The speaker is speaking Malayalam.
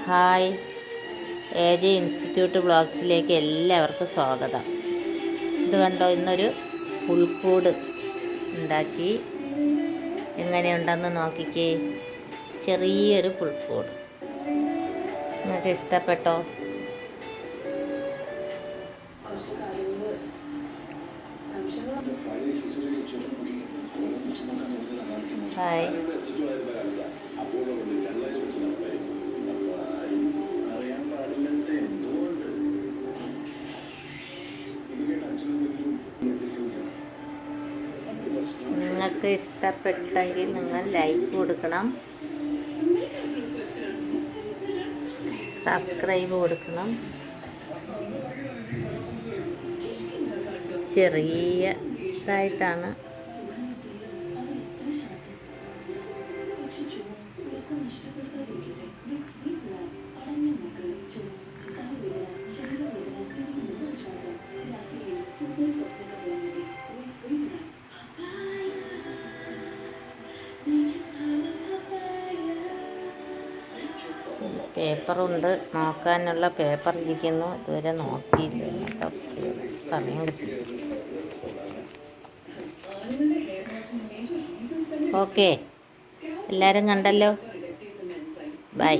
ഹായ്, AJ ഇൻസ്റ്റിറ്റ്യൂട്ട് വ്ളോഗ്സിലേക്ക് എല്ലാവർക്കും സ്വാഗതം. ഇത് കണ്ടോ, ഇന്നൊരു പുൽക്കൂട് ഉണ്ടാക്കി. എങ്ങനെയുണ്ടെന്ന് നോക്കിക്കേ. ചെറിയൊരു പുൽക്കൂട്. നിങ്ങൾക്ക് ഇഷ്ടപ്പെട്ടോ? ഹായ്. നിങ്ങൾക്ക് ഇഷ്ടപ്പെട്ടെങ്കിൽ നിങ്ങൾ ലൈക്ക് കൊടുക്കണം, സബ്സ്ക്രൈബ് കൊടുക്കണം. ചെറിയ ഇതായിട്ടാണ്. പേപ്പറുണ്ട്, നോക്കാനുള്ള പേപ്പർ ഇരിക്കുന്നു. ഇതുവരെ നോക്കിയില്ല, സമയം കിട്ടി. ഓക്കെ, എല്ലാവരും കണ്ടല്ലോ. ബൈ.